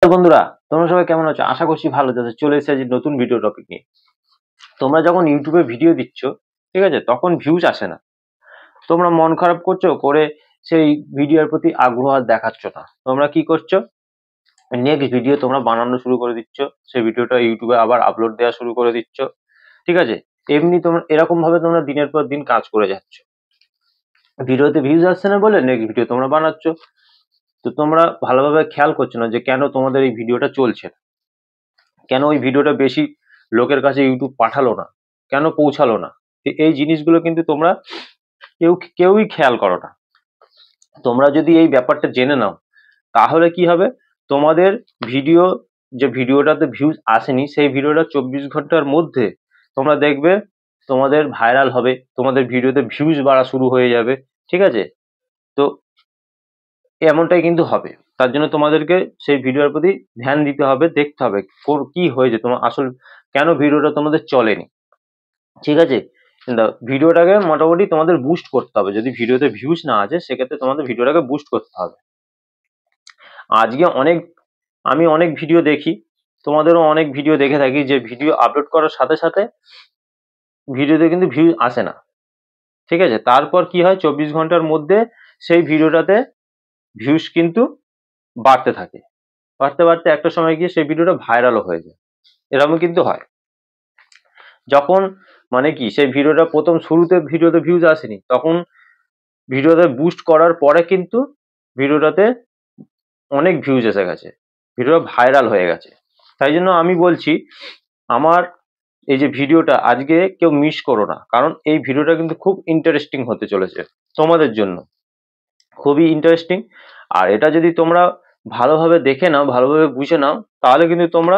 বন্ধুরা, তোমরা সবাই কেমন আছো? আশা করছি ভালো আছো। চলে এসেছি আজ নতুন ভিডিও টপিক নিয়ে। তোমরা যখন ইউটিউবে ভিডিও দিচ্ছ, ঠিক আছে, তখন ভিউজ আসে না। তোমরা মন খারাপ করছো, করে সেই ভিডিওর প্রতি আগ্রহ আর দেখাচ্ছ না। তোমরা কি করছো? নেক্সট ভিডিও তোমরা বানানো শুরু করে দিচ্ছ, সেই ভিডিওটা ইউটিউবে আবার আপলোড দেওয়া শুরু করে দিচ্ছ, ঠিক আছে। এমনি তোমরা এরকম ভাবে তোমরা দিনের পর দিন কাজ করে যাচ্ছ। ভিডিওতে ভিউজ আসছে না বলে নেক্সট ভিডিও তোমরা বানাচ্ছ। তো তোমরা ভালোভাবে খেয়াল করছো না যে কেন তোমাদের এই ভিডিওটা চলছে না, কেন ওই ভিডিওটা বেশি লোকের কাছে ইউটিউব পাঠালো না, কেন পৌঁছালো না। এই জিনিসগুলো কিন্তু তোমরা কেউই খেয়াল করো না। তোমরা যদি এই ব্যাপারটা জেনে নাও, তাহলে কি হবে, তোমাদের ভিডিও, যে ভিডিওটাতে ভিউজ আসেনি, সেই ভিডিওটা 24 ঘন্টার মধ্যে তোমরা দেখবে তোমাদের ভাইরাল হবে, তোমাদের ভিডিওতে ভিউজ বাড়া শুরু হয়ে যাবে, ঠিক আছে। তো এমনটাই কিন্তু হবে। তার জন্য তোমাদেরকে সেই ভিডিওর প্রতি ধ্যান দিতে হবে, দেখতে হবে কি হয়েছে, তোমার আসল কেন ভিডিওটা তোমাদের চলেনি, ঠিক আছে। ভিডিওটাকে মোটামুটি তোমাদের বুস্ট করতে হবে। যদি ভিডিওতে ভিউজ না আছে, সেক্ষেত্রে তোমাদের ভিডিওটাকে বুস্ট করতে হবে। আজকে আমি অনেক ভিডিও দেখি, তোমাদেরও অনেক ভিডিও দেখে থাকি, যে ভিডিও আপলোড করার সাথে সাথে ভিডিওতে কিন্তু ভিউজ আসে না, ঠিক আছে। তারপর কি হয়, 24 ঘন্টার মধ্যে সেই ভিডিওটাতে ভিউজ কিন্তু বাড়তে থাকে, বাড়তে বাড়তে একটা সময় গিয়ে সেই ভিডিওটা ভাইরালও হয়ে যায়। এরকম কিন্তু হয়। যখন মানে কি, সেই ভিডিওটা প্রথম শুরুতে ভিডিওতে ভিউজ আসেনি, তখন ভিডিওতে বুস্ট করার পরে কিন্তু ভিডিওটাতে অনেক ভিউজ এসে গেছে, ভিডিওটা ভাইরাল হয়ে গেছে। তাই জন্য আমি বলছি, আমার এই যে ভিডিওটা আজকে কেউ মিস করো না, কারণ এই ভিডিওটা কিন্তু খুব ইন্টারেস্টিং হতে চলেছে তোমাদের জন্য, খুবই ইন্টারেস্টিং। আর এটা যদি তোমরা ভালোভাবে দেখে নাও, ভালোভাবে বুঝে নাও, তাহলে কিন্তু তোমরা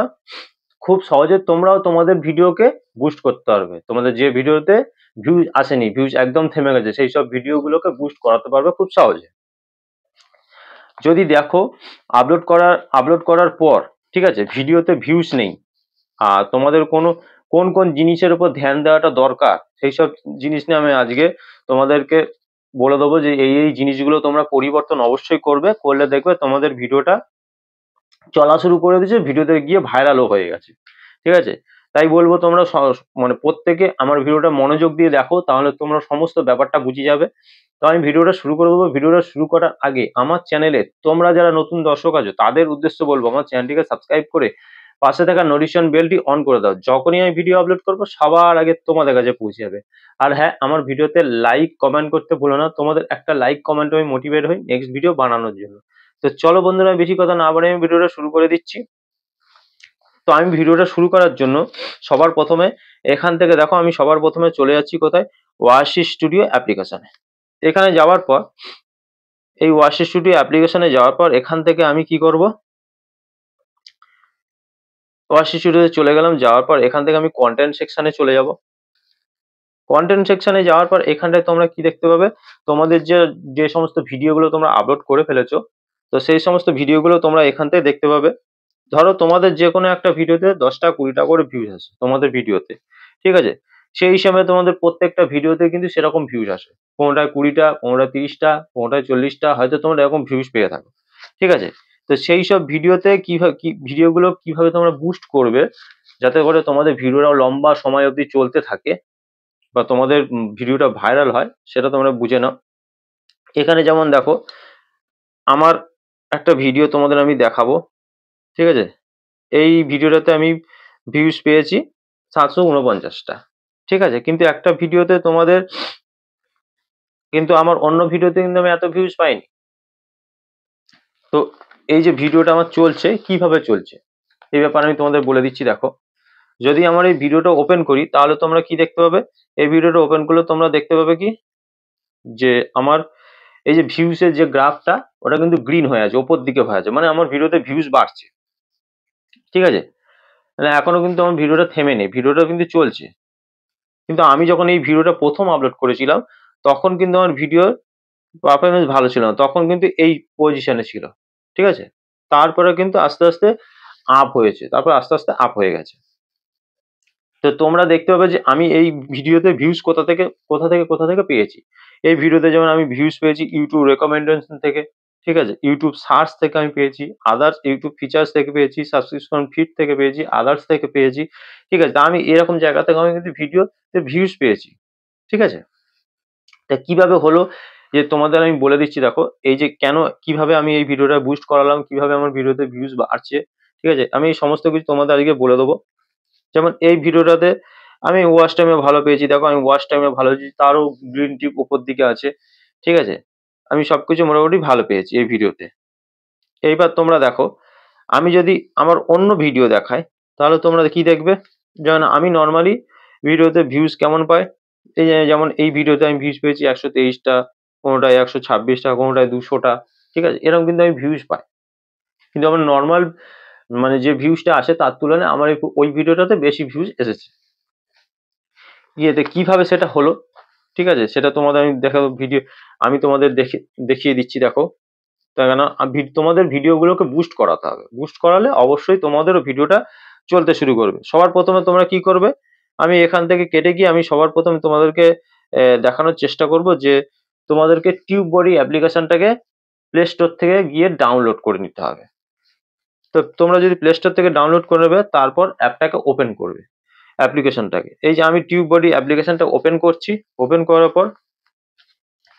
খুব সহজে তোমরাও তোমাদের ভিডিওকে বুস্ট করতে পারবে। তোমাদের যে ভিডিওতে ভিউজ আসেনি, ভিউজ একদম থেমে গেছে, সেই সব ভিডিওগুলোকে বুস্ট করাতে পারবে খুব সহজে। যদি দেখো আপলোড করার পর, ঠিক আছে, ভিডিওতে ভিউজ নেই, আর তোমাদের কোন কোন জিনিসের উপর ধ্যান দেওয়াটা দরকার, সেই সব জিনিস নিয়ে আমি আজকে তোমাদেরকে বলে দেবো, যে এই জিনিসগুলো তোমরা পরিবর্তন অবশ্যই করবে, করলে দেখবে তোমাদের ভিডিওটা চলা শুরু করে দিয়েছে, ভিডিওতে গিয়ে ভাইরালও হয়ে গেছে, ঠিক আছে। তাই বলবো তোমরা মানে প্রত্যেকে আমার ভিডিওটা মনোযোগ দিয়ে দেখো, তাহলে তোমরা সমস্ত ব্যাপারটা বুঝে যাবে। তো আমি ভিডিওটা শুরু করে দেবো। ভিডিওটা শুরু করার আগে আমার চ্যানেলে তোমরা যারা নতুন দর্শক আছো, তাদের উদ্দেশ্যে বলবো, আমার চ্যানেলটিকে সাবস্ক্রাইব করে পাশে থাকা নোটিফিকেশন বেলটি অন করে দাও। যখনই আমি ভিডিও আপলোড করবো, সবার আগে তোমাদের কাছে পৌঁছে যাবে। আর হ্যাঁ, আমার ভিডিওতে লাইক কমেন্ট করতে ভুলো না, তোমাদের একটা লাইক কমেন্ট আমি মোটিভেট হই নেক্সট ভিডিও বানানোর জন্য। তো চলো বন্ধুরা, বেশি কথা না বাড়িয়ে আমি ভিডিওটা শুরু করে দিচ্ছি। তো আমি ভিডিওটা শুরু করার জন্য সবার প্রথমে এখান থেকে দেখো, আমি সবার প্রথমে চলে যাচ্ছি কোথায়, ওয়াসি স্টুডিও অ্যাপ্লিকেশনে। এখানে যাওয়ার পর, এই ওয়াসি স্টুডিও অ্যাপ্লিকেশনে যাওয়ার পর এখান থেকে আমি কি করব, ওয়াসি স্টুডিওতে চলে গেলাম। যাওয়ার পর এখান থেকে আমি কন্টেন্ট সেকশনে চলে যাব। কন্টেন্ট সেকশনে যাওয়ার পর এখানটায় তোমরা কি দেখতে পাবে, তোমাদের যে যে সমস্ত ভিডিওগুলো তোমরা আপলোড করে ফেলেছো, তো সেই সমস্ত ভিডিওগুলো তোমরা এখান থেকে দেখতে পাবে। ধরো তোমাদের যে কোনো একটা ভিডিওতে 10টা 20টা করে ভিউজ আসে তোমাদের ভিডিওতে, ঠিক আছে। সেই হিসাবে তোমাদের প্রত্যেকটা ভিডিওতে কিন্তু সেরকম ভিউজ আসে, কোনোটায় 20টা, কোনোটায় 30টা, কোনোটায় 40টা, হয়তো তোমরা এরকম ভিউজ পেয়ে থাকো, ঠিক আছে। তো সেই সব ভিডিওতে কিভাবে ভিডিওগুলো কিভাবে তোমরা বুস্ট করবে, যাতে করে তোমাদের ভিডিওটাও লম্বা সময় অবধি চলতে থাকে, বা তোমাদের ভিডিওটা ভাইরাল হয়, সেটা তোমরা বুঝে নাও। এখানে যেমন দেখো, আমার একটা ভিডিও তোমাদের আমি দেখাবো, ঠিক আছে। এই ভিডিওটাতে আমি ভিউজ পেয়েছি 749টা, ঠিক আছে। কিন্তু একটা ভিডিওতে তোমাদের, কিন্তু আমার অন্য ভিডিওতে কিন্তু আমি এত ভিউজ পাইনি। তো এই যে ভিডিওটা আমার চলছে, কিভাবে চলছে, এই ব্যাপারে আমি তোমাদের বলে দিচ্ছি। দেখো, যদি আমার এই ভিডিওটা ওপেন করি, তাহলে তোমরা কি দেখতে পাবে, এই ভিডিওটা ওপেন করলে তোমরা দেখতে পাবে কি, যে আমার এই যে ভিউজের যে গ্রাফটা, ওটা কিন্তু গ্রিন হয়ে আছে, ওপর দিকে হয়ে আছে, মানে আমার ভিডিওতে ভিউজ বাড়ছে, ঠিক আছে। মানে এখনো কিন্তু আমার ভিডিওটা থেমে নেই, ভিডিওটা কিন্তু চলছে। কিন্তু আমি যখন এই ভিডিওটা প্রথম আপলোড করেছিলাম, তখন কিন্তু আমার ভিডিওর পারফরমেন্স ভালো ছিল না, তখন কিন্তু এই পজিশনে ছিল, ঠিক আছে। তারপরে কিন্তু আস্তে আস্তে আপ হয়েছে, তারপর আস্তে আস্তে আপ হয়ে গেছে। তো তোমরা দেখতে পাবে যে আমি এই ভিডিওতে ভিউজ কোথা থেকে পেয়েছি। এই ভিডিওতে যেমন আমি ভিউজ পেয়েছি ইউটিউব রেকমেন্ডেশন থেকে, ঠিক আছে, ইউটিউব সার্চ থেকে আমি পেয়েছি, আদার্স ইউটিউব ফিচার্স থেকে পেয়েছি, সাবস্ক্রিপশন ফিড থেকে পেয়েছি, আদার্স থেকে পেয়েছি। ঠিক আছে, তা আমি এরকম জায়গা থেকে আমি কিন্তু ভিডিওতে ভিউজ পেয়েছি। ঠিক আছে, তা কিভাবে হলো যে তোমাদের আমি বলে দিচ্ছি। দেখো এই যে কেন, কিভাবে আমি এই ভিডিওটা বুস্ট করালাম, কিভাবে আমার ভিডিওতে ভিউজ বাড়ছে। ঠিক আছে, আমি এই সমস্ত কিছু তোমাদের আজকে বলে দেবো। যেমন এই ভিডিওটাতে আমি ওয়াচ টাইমে ভালো পেয়েছি। দেখো আমি ওয়াচ টাইমে ভালো পেয়েছি, তারও গ্রিন টিপ উপর দিকে আছে। ঠিক আছে, আমি সবকিছু মোটামুটি ভালো পেয়েছি এই ভিডিওতে। এইবার তোমরা দেখো, আমি যদি আমার অন্য ভিডিও দেখাই তাহলে তোমরা কি দেখবে। যেমন আমি নর্মালি ভিডিওতে ভিউজ কেমন পাই, এই যে যেমন এই ভিডিওতে আমি ভিউজ পেয়েছি 123টা, কোনোটায় 126টা, কোনোটায় 200টা। ঠিক আছে, এরকম কিন্তু আমি ভিউজ পাই। কিন্তু আমার নর্মাল মানে যে ভিউজটা আসে তার তুলনায় আমার ওই ভিডিওটাতে বেশি ভিউজ এসেছে। ইয়েতে কিভাবে সেটা হলো, ঠিক আছে, সেটা তোমাদের আমি দেখাবো ভিডিও। আমি তোমাদের দেখিয়ে দিচ্ছি। দেখো, তাই কেন তোমাদের ভিডিওগুলোকে বুস্ট করাতে হবে। বুস্ট করালে অবশ্যই তোমাদেরও ভিডিওটা চলতে শুরু করবে। সবার প্রথমে তোমরা কি করবে, আমি এখান থেকে কেটে গিয়ে আমি সবার প্রথমে তোমাদেরকে দেখানোর চেষ্টা করব যে তোমাদেরকে টিউববডি অ্যাপ্লিকেশনটাকে প্লে স্টোর থেকে গিয়ে ডাউনলোড করে নিতে হবে। তো তোমরা যদি প্লে স্টোর থেকে ডাউনলোড করে নেবে, তারপর অ্যাপটাকে ওপেন করবে, অ্যাপ্লিকেশনটাকে। এই যে আমি টিউববডি অ্যাপ্লিকেশনটা ওপেন করছি। ওপেন করার পর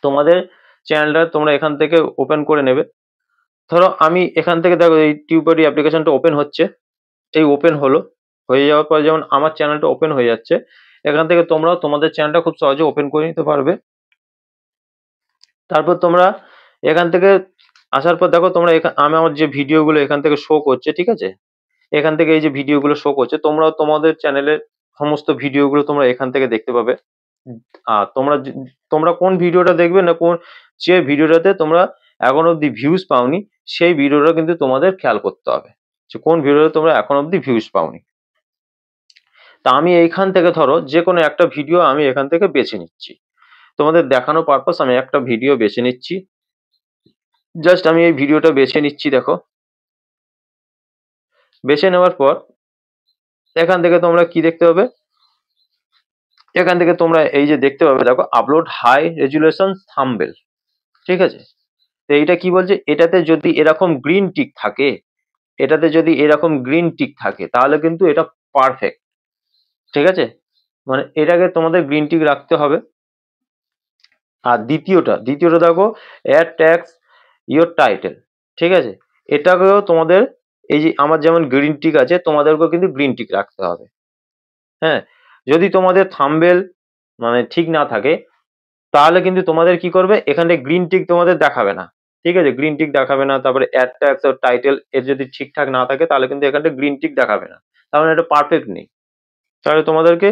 তোমাদের চ্যানেলটা তোমরা এখান থেকে ওপেন করে নেবে। ধরো আমি এখান থেকে, দেখো এই টিউববডি অ্যাপ্লিকেশনটা ওপেন হচ্ছে। এই ওপেন হলো, হয়ে যাওয়ার পর যেমন আমার চ্যানেলটা ওপেন হয়ে যাচ্ছে, এখান থেকে তোমরাও তোমাদের চ্যানেলটা খুব সহজে ওপেন করে নিতে পারবে। তারপর তোমরা এখান থেকে আসার পর দেখো, তোমরা আমি আমার যে ভিডিওগুলো এখান থেকে শো করছে, ঠিক আছে, এখান থেকে এই যে ভিডিওগুলো শো করছে, তোমরাও তোমাদের চ্যানেলের সমস্ত ভিডিওগুলো তোমরা এখান থেকে দেখতে পাবে। আর তোমরা কোন ভিডিওটা দেখবে না, কোন যে ভিডিওটাতে তোমরা এখন অব্দি ভিউজ পাওনি, সেই ভিডিওটা কিন্তু তোমাদের খেয়াল করতে হবে যে কোন ভিডিওতে তোমরা এখন অব্দি ভিউজ পাওনি। তা আমি এইখান থেকে ধরো যে কোনো একটা ভিডিও আমি এখান থেকে বেছে নিচ্ছি, তোমাদের দেখানো পারপাস আমি একটা ভিডিও বেছে নিচ্ছি। জাস্ট আমি এই ভিডিওটা বেছে নিচ্ছি। দেখো, বেছে নেওয়ার পর এখান থেকে তোমরা কি দেখতে পাবে, এখান থেকে তোমরা এই যে দেখতে পাবে, দেখো আপলোড হাই রেজুলেশন থাম্বনেল। ঠিক আছে, তো এইটা কি বলছে, এটাতে যদি এরকম গ্রিন টিক থাকে, এটাতে যদি এরকম গ্রিন টিক থাকে তাহলে কিন্তু এটা পারফেক্ট। ঠিক আছে, মানে এটাকে তোমাদের গ্রিন টিক রাখতে হবে। আর দ্বিতীয়টা দেখো, অ্যাড ট্যাগস ইওর টাইটেল। ঠিক আছে, এটাকেও তোমাদের, এই যে আমার যেমন গ্রিন টিক আছে, তোমাদেরকেও কিন্তু গ্রিন টিক রাখতে হবে। হ্যাঁ, যদি তোমাদের থাম্বনেল মানে ঠিক না থাকে তাহলে কিন্তু তোমাদের কি করবে, এখানে গ্রিন টিক তোমাদের দেখাবে না। ঠিক আছে, গ্রিন টিক দেখাবে না। তারপরে অ্যাড ট্যাগস আর টাইটেল এর যদি ঠিকঠাক না থাকে তাহলে কিন্তু এখানটা গ্রিন টিক দেখাবে না, তার মানে এটা পারফেক্ট নেই। তাহলে তোমাদেরকে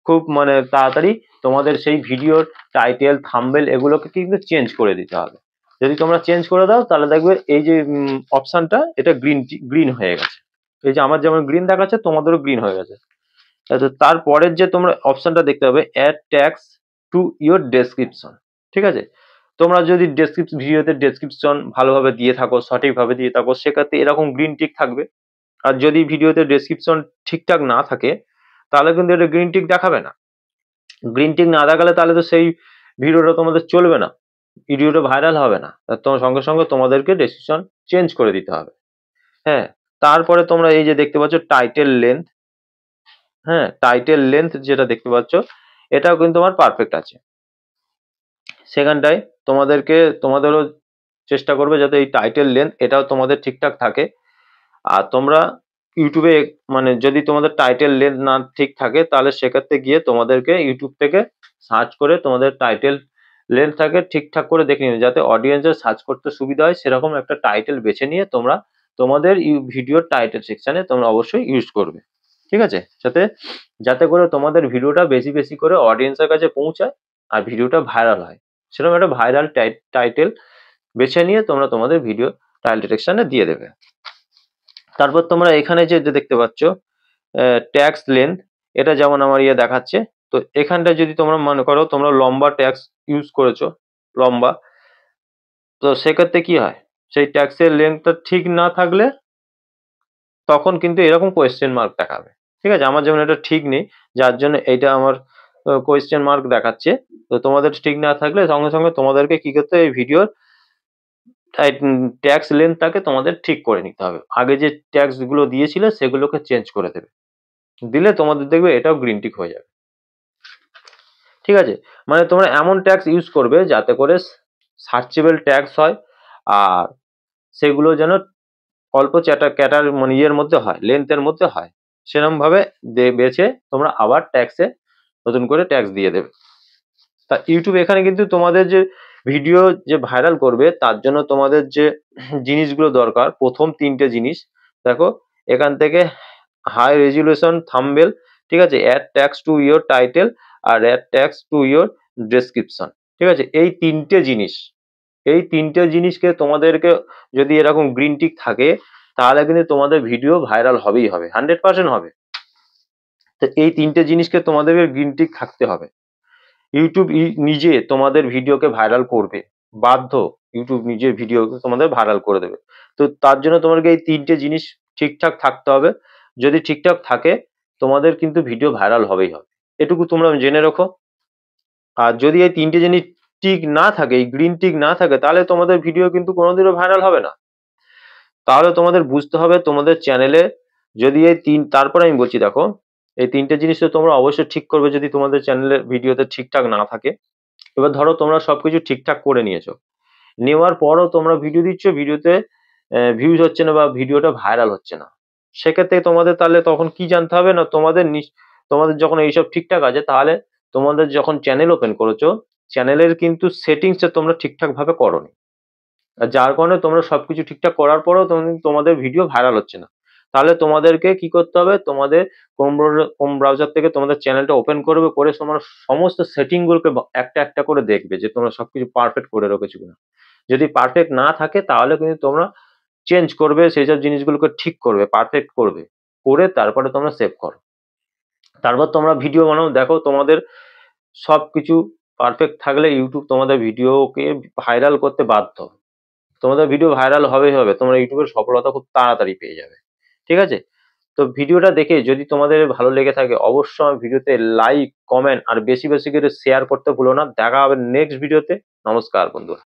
খুব মানে তাড়াতাড়ি তোমাদের সেই ভিডিওর টাইটেল থাম্বনেল এগুলোকে কিন্তু চেঞ্জ করে দিতে হবে। যদি তোমরা চেঞ্জ করে দাও তাহলে দেখবে এই যে অপশনটা এটা গ্রিন হয়ে গেছে। এই যে আমার যেমন গ্রিন দেখাচ্ছে তোমাদেরও গ্রিন হয়ে গেছে। আচ্ছা, তারপরের যে তোমরা অপশনটা দেখতে পাবে, add tags to your description. ঠিক আছে, তোমরা যদি ভিডিওতে ডেসক্রিপশন ভালোভাবে দিয়ে থাকো, সঠিকভাবে দিয়ে থাকো, সেক্ষেত্রে এরকম গ্রিন টিক থাকবে। আর যদি ভিডিওতে ডেসক্রিপশন ঠিকঠাক না থাকে তাহলে কিন্তু এটা গ্রিন টিক দেখাবে না। গ্রিন টিক না দেখালে তাহলে তো সেই ভিডিওটা তোমাদের চলবে না, ভিডিওটা ভাইরাল হবে না। তোমার সঙ্গে সঙ্গে তোমাদেরকে ডেসক্রিপশন চেঞ্জ করে দিতে হবে। হ্যাঁ, তারপরে তোমরা এই যে দেখতে পাচ্ছ টাইটেল লেন্থ। হ্যাঁ, টাইটেল লেন্থ যেটা দেখতে পাচ্ছ এটাও কিন্তু আমার পারফেক্ট আছে। সেখানটায় তোমাদেরও চেষ্টা করবে যাতে এই টাইটেল লেন্থ এটাও তোমাদের ঠিকঠাক থাকে। আর তোমরা ইউটিউবে মানে যদি তোমাদের টাইটেল লেন্থ না ঠিক থাকে তাহলে সেক্ষেত্রে গিয়ে তোমাদেরকে ইউটিউব থেকে সার্চ করে তোমাদের টাইটেল লেন্থটাকে ঠিকঠাক করে দেখে নিও, যাতে অডিয়েন্সের সার্চ করতে সুবিধা হয় সেরকম একটা টাইটেল বেছে নিয়ে তোমরা তোমাদের ভিডিওর টাইটেল সেকশনে তোমরা অবশ্যই ইউজ করবে। ঠিক আছে, যাতে করে তোমাদের ভিডিওটা বেশি বেশি করে অডিয়েন্সের কাছে পৌঁছায় আর ভিডিওটা ভাইরাল হয়। সেরকম একটা ভাইরাল টাইটেল বেছে নিয়ে তোমরা তোমাদের ভিডিও টাইটেল সেকশনে দিয়ে দেবে। তারপর তোমরা এখানে যে দেখতে পাচ্ছ ট্যাক্স লেন্থ, এটা যেমন আমার দেখাচ্ছে। তো এখানটা যদি তোমরা মনে করো তোমরা লম্বা ট্যাক্স ইউজ করেছো, লম্বা, তো সেক্ষেত্রে কি হয়, সেই ট্যাক্সের লেন্থটা ঠিক না থাকলে তখন কিন্তু এরকম কোয়েশ্চেন মার্ক দেখাবে। ঠিক আছে, আমার যেমন এটা ঠিক নেই, যার জন্য এটা আমার কোয়েশ্চেন মার্ক দেখাচ্ছে। তো তোমাদের ঠিক না থাকলে সঙ্গে সঙ্গে তোমাদেরকে কি করতে হবে, এই ভিডিওর ট্যাক্স লেন্থটাকে তোমাদের ঠিক করে নিতে হবে। আগে যে ট্যাক্স গুলো দিয়েছিলে সেগুলোকে চেঞ্জ করে দেবে, দিলে তোমাদের দেখবে এটাও গ্রিন টিক হয়ে যাবে। ঠিক আছে, মানে তোমরা এমন ট্যাক্স ইউজ করবে যাতে করে সার্চেবল ট্যাক্স হয়, আর সেগুলো যেন অল্প ক্যাটার মানে ইয়ের মধ্যে হয়, লেন্থের মধ্যে হয়, সেরকম ভাবে বেছে তোমরা আবার ট্যাক্সে নতুন করে ট্যাক্স দিয়ে দেবে। তা ইউটিউব এখানে কিন্তু তোমাদের যে ভিডিও যে ভাইরাল করবে তার জন্য তোমাদের যে জিনিসগুলো দরকার, প্রথম 3টে জিনিস দেখো, এখান থেকে হাই রেজুলেশন থাম্বনেল, ঠিক আছে, add tags to your title আর add tags to your description. ঠিক আছে, এই তিনটে জিনিসকে তোমাদেরকে যদি এরকম গ্রিন টিক থাকে তাহলে কিন্তু তোমাদের ভিডিও ভাইরাল হবেই হবে, 100% হবে। তো এই 3টে জিনিসকে তোমাদেরকে গ্রিন টিক থাকতে হবে। ইউটিউব নিজে তোমাদের ভিডিওকে ভাইরাল করবে, বাধ্য, ইউটিউব নিজের ভিডিও তোমাদের ভাইরাল করে দেবে। তো তার জন্য তোমাদেরকে এই 3টে জিনিস ঠিকঠাক থাকতে হবে। যদি ঠিকঠাক থাকে তোমাদের কিন্তু ভিডিও ভাইরাল হবেই হবে, এটুকু তোমরা জেনে রাখো। আর যদি এই 3টে জিনিস টিক না থাকে, এই গ্রিন টিক না থাকে, তাহলে তোমাদের ভিডিও কিন্তু কোনোদিনও ভাইরাল হবে না। তাহলে তোমাদের বুঝতে হবে তোমাদের চ্যানেলে যদি তারপরে আমি বলছি দেখো, এই 3টে জিনিস তো তোমরা অবশ্যই ঠিক করবে যদি তোমাদের চ্যানেলের ভিডিওতে ঠিকঠাক না থাকে। এবার ধরো তোমরা সবকিছু ঠিকঠাক করে নিয়েছো, নেওয়ার পরও তোমরা ভিডিও দিচ্ছ, ভিডিওতে ভিউজ হচ্ছে না বা ভিডিওটা ভাইরাল হচ্ছে না, সেক্ষেত্রে তোমাদের তাহলে তখন কি জানতে হবে না, তোমাদের যখন এইসব ঠিকঠাক আছে, তাহলে তোমাদের যখন চ্যানেল ওপেন করেছো, চ্যানেলের কিন্তু সেটিংসটা তোমরা ঠিকঠাক ভাবে করোনি, আর যার কারণে তোমরা সবকিছু ঠিকঠাক করার পরেও তোমাদের ভিডিও ভাইরাল হচ্ছে না। তাহলে তোমাদেরকে কি করতে হবে, তোমাদের ক্রোম ব্রাউজার থেকে তোমাদের চ্যানেলটা ওপেন করবে, করে তোমরা সমস্ত সেটিং গুলোকে একটা একটা করে দেখবে যে তোমরা সবকিছু পারফেক্ট করে রেখেছো কিনা। যদি পারফেক্ট না থাকে তাহলে কিন্তু তোমরা চেঞ্জ করবে, সেই সব জিনিসগুলোকে ঠিক করবে, পারফেক্ট করবে, করে তারপরে তোমরা সেভ করো। তারপর তোমরা ভিডিও বানাও, দেখো তোমাদের সবকিছু পারফেক্ট থাকলে ইউটিউব তোমাদের ভিডিওকে ভাইরাল করতে বাধ্য। তোমাদের ভিডিও ভাইরাল হবেই হবে, তোমরা ইউটিউবের সফলতা খুব তাড়াতাড়ি পেয়ে যাবে। ঠিক আছে, তো ভিডিওটা দেখে যদি তোমাদের ভালো লেগে থাকে অবশ্যই আমার ভিডিওতে লাইক, কমেন্ট আর বেশি বেশি করে শেয়ার করতে ভুলো না। দেখা হবে নেক্সট ভিডিওতে। নমস্কার বন্ধুরা।